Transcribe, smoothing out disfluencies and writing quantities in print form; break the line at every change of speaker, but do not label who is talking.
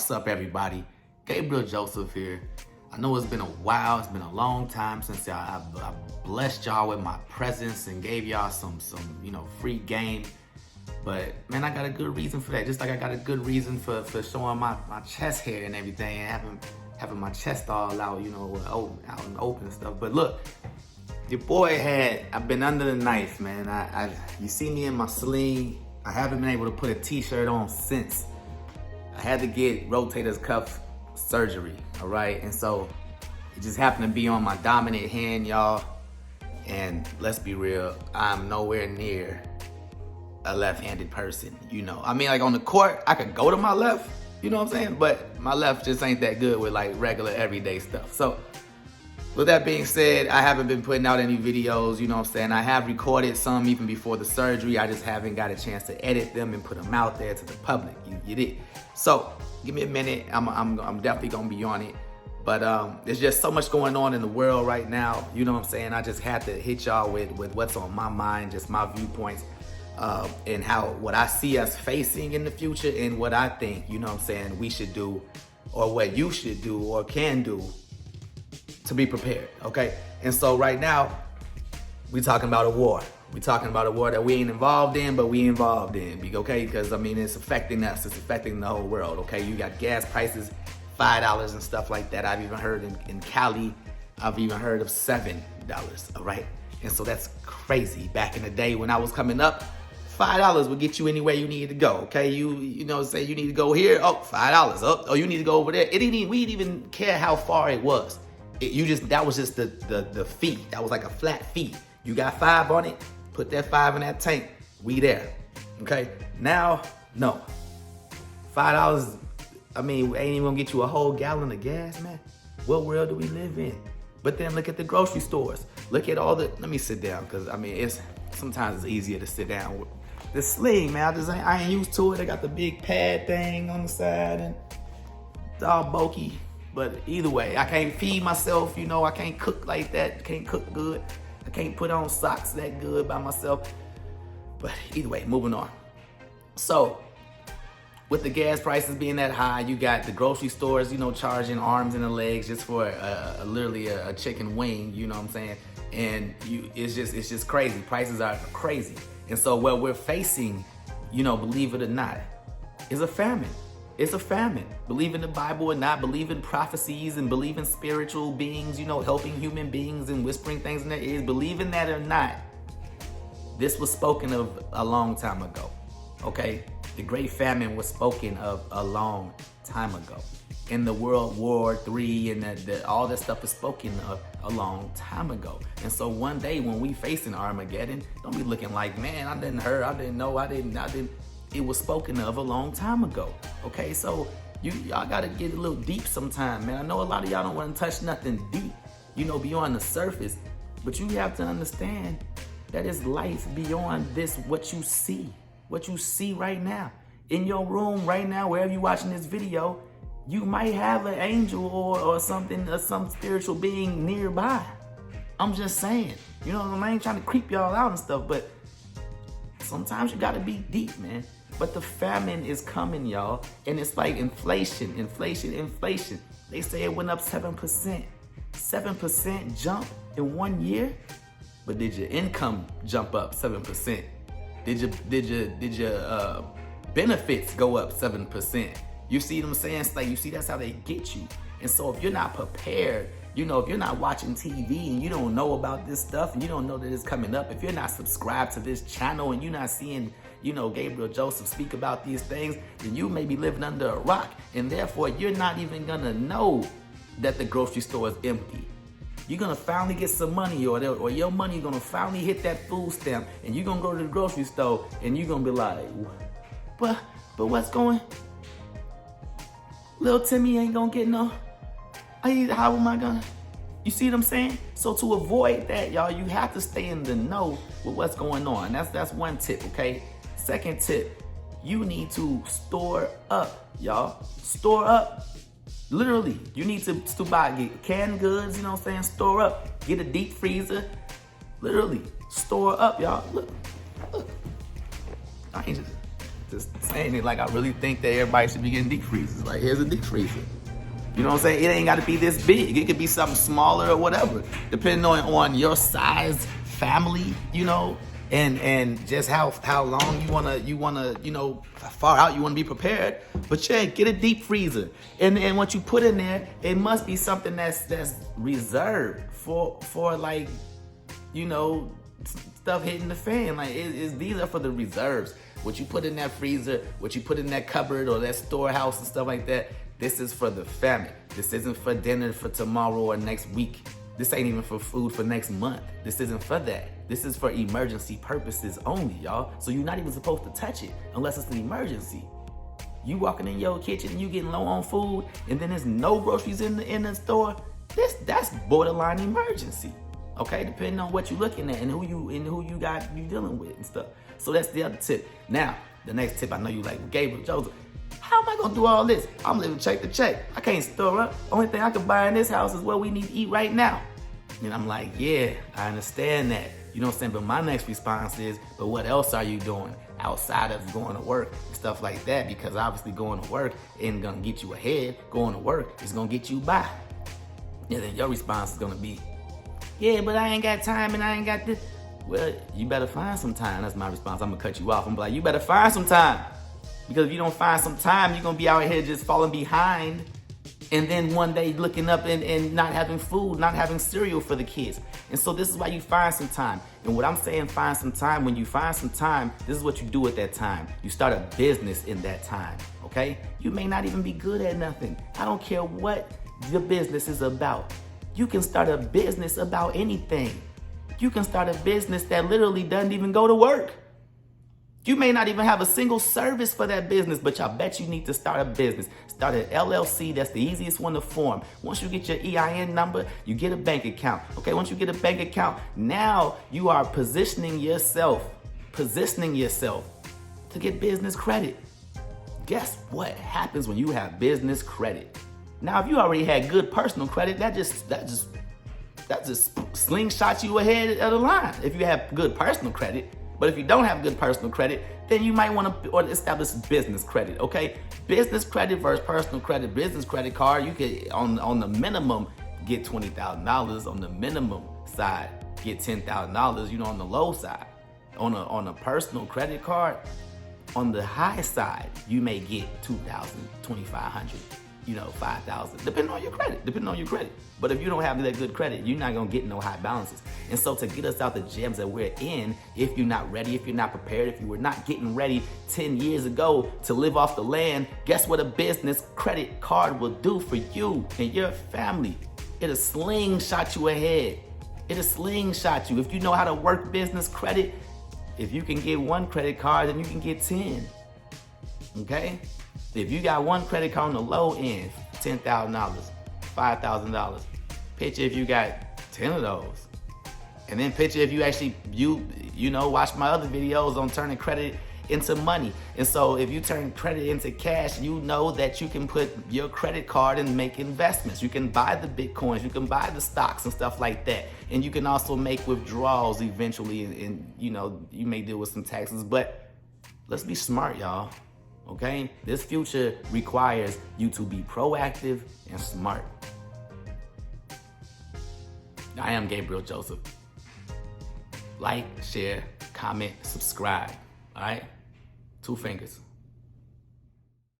What's up, everybody? Gabriel Joseph here. I know it's been a while, it's been a long time since I blessed y'all with my presence and gave y'all some free game. But man, I got a good reason for that. Just like I got a good reason for showing my chest hair and everything, and having my chest all out, out in the open and stuff. But look, your boy I've been under the knife, man. You see me in my sling. I haven't been able to put a t-shirt on since. I had to get rotator cuff surgery, all right? And so it just happened to be on my dominant hand, y'all. And let's be real, I'm nowhere near a left-handed person, I mean, like on the court, I could go to my left, you know what I'm saying? But my left just ain't that good with like regular everyday stuff. So with that being said, I haven't been putting out any videos, you know what I'm saying? I have recorded some even before the surgery. I just haven't got a chance to edit them and put them out there to the public. You did. So give me a minute. I'm definitely gonna be on it. But there's just so much going on in the world right now. You know what I'm saying? I just had to hit y'all with what's on my mind, just my viewpoints, and what I see us facing in the future and what I think, you know what I'm saying, we should do, or what you should do or can do to be prepared, okay? And so right now, we talking about a war. We talking about a war that we ain't involved in, but we involved in, okay? Because I mean, it's affecting us, it's affecting the whole world, okay? You got gas prices, $5 and stuff like that. I've even heard in Cali, I've even heard of $7, all right? And so that's crazy. Back in the day when I was coming up, $5 would get you anywhere you needed to go, okay? You know, say you need to go here, oh, $5. Oh, you need to go over there. We didn't even care how far it was. That was just the fee. That was like a flat fee. You got 5 on it, put that 5 in that tank, we there, okay? Now, no. $5, I mean, ain't even gonna get you a whole gallon of gas, man. What world do we live in? But then look at the grocery stores. Look at let me sit down, because I mean, sometimes it's easier to sit down. The sling, man, I ain't used to it. I got the big pad thing on the side, and it's all bulky. But either way, I can't feed myself, I can't cook like that, can't cook good. I can't put on socks that good by myself. But either way, moving on. So, with the gas prices being that high, you got the grocery stores, charging arms and the legs just for literally a chicken wing, you know what I'm saying? And it's just crazy. Prices are crazy. And so what we're facing, believe it or not, is a famine. It's a famine. Believe in the Bible or not, believe in prophecies and believe in spiritual beings, helping human beings and whispering things in their ears. Believe in that or not, this was spoken of a long time ago, okay? The Great Famine was spoken of a long time ago. In the World War III and all that stuff was spoken of a long time ago. And so one day when we facing Armageddon, don't be looking like, man, I didn't hear, I didn't know, I didn't. It was spoken of a long time ago, okay? So y'all gotta get a little deep sometime, man. I know a lot of y'all don't wanna touch nothing deep, beyond the surface, but you have to understand that it's life beyond this, what you see right now. In your room right now, wherever you're watching this video, you might have an angel or something, or some spiritual being nearby. I'm just saying, I ain't trying to creep y'all out and stuff, but sometimes you gotta be deep, man. But the famine is coming, y'all. And it's like inflation. They say it went up 7%. 7% jump in 1 year? But did your income jump up 7%? Did your benefits go up 7%? You see what I'm saying? It's like, you see, that's how they get you. And so if you're not prepared, if you're not watching TV and you don't know about this stuff and you don't know that it's coming up, if you're not subscribed to this channel and you're not seeing, Gabriel Joseph speak about these things, then you may be living under a rock. And therefore, you're not even gonna know that the grocery store is empty. You're gonna finally get some money or your money gonna finally hit that food stamp and you're gonna go to the grocery store and you're gonna be like, but what's going? Little Timmy ain't gonna get no. How am I gonna? You see what I'm saying? So to avoid that, y'all, you have to stay in the know with what's going on. That's one tip, okay? Second tip, you need to store up, y'all. Store up. Literally, you need to get canned goods, you know what I'm saying? Store up. Get a deep freezer. Literally, store up, y'all. Look. I ain't just. Just saying it like I really think that everybody should be getting deep freezers. Like, here's a deep freezer. You know what I'm saying? It ain't got to be this big. It could be something smaller or whatever, depending on your size, family, you know, and just how long you wanna, you know, far out you wanna be prepared. But yeah, get a deep freezer, and what you put in there, it must be something that's reserved for like, you know, stuff hitting the fan. Like these are for the reserves. What you put in that freezer, what you put in that cupboard or that storehouse and stuff like that, this is for the family. This isn't for dinner for tomorrow or next week. This ain't even for food for next month. This isn't for that. This is for emergency purposes only, y'all. So you're not even supposed to touch it unless it's an emergency. You walking in your kitchen and you getting low on food, and then there's no groceries in the store. That's borderline emergency. Okay, depending on what you're looking at and who you got you dealing with and stuff. So that's the other tip. Now, the next tip, I know you like, Gabriel Joseph, how am I gonna do all this? I'm living check to check. I can't store up. Only thing I can buy in this house is what we need to eat right now. And I'm like, yeah, I understand that. You know what I'm saying? But my next response is, but what else are you doing outside of going to work and stuff like that? Because obviously going to work ain't gonna get you ahead. Going to work is gonna get you by. And then your response is gonna be, yeah, but I ain't got time and I ain't got this. Well, you better find some time. That's my response. I'm gonna cut you off. I'm like, you better find some time. Because if you don't find some time, you're gonna be out here just falling behind. And then one day looking up and not having food, not having cereal for the kids. And so this is why you find some time. And what I'm saying, find some time, when you find some time, this is what you do at that time. You start a business in that time, okay? You may not even be good at nothing. I don't care what your business is about. You can start a business about anything. You can start a business that literally doesn't even go to work. You may not even have a single service for that business, but I bet you need to start a business. Start an LLC, that's the easiest one to form. Once you get your EIN number, you get a bank account. Okay, once you get a bank account, now you are positioning yourself to get business credit. Guess what happens when you have business credit? Now, if you already had good personal credit, that just slingshots you ahead of the line if you have good personal credit. But if you don't have good personal credit, then you might want to establish business credit, okay? Business credit versus personal credit. Business credit card, you could, on the minimum, get $20,000. On the minimum side, get $10,000, you know, on the low side. On a personal credit card, on the high side, you may get $2,000, $2,500. You know, $5,000, depending on your credit. But if you don't have that good credit, you're not gonna get no high balances. And so to get us out the jams that we're in, if you're not ready, if you're not prepared, if you were not getting ready 10 years ago to live off the land, guess what a business credit card will do for you and your family? It'll slingshot you ahead. It'll slingshot you. If you know how to work business credit, if you can get one credit card, then you can get 10, okay? If you got one credit card on the low end, $10,000, $5,000, picture if you got 10 of those. And then picture if you actually, you know, watch my other videos on turning credit into money. And so if you turn credit into cash, you know that you can put your credit card and make investments. You can buy the Bitcoins, you can buy the stocks and stuff like that. And you can also make withdrawals eventually, and you know, you may deal with some taxes, but let's be smart, y'all. Okay? This future requires you to be proactive and smart. I am Gabriel Joseph. Like, share, comment, subscribe. All right? 2 fingers.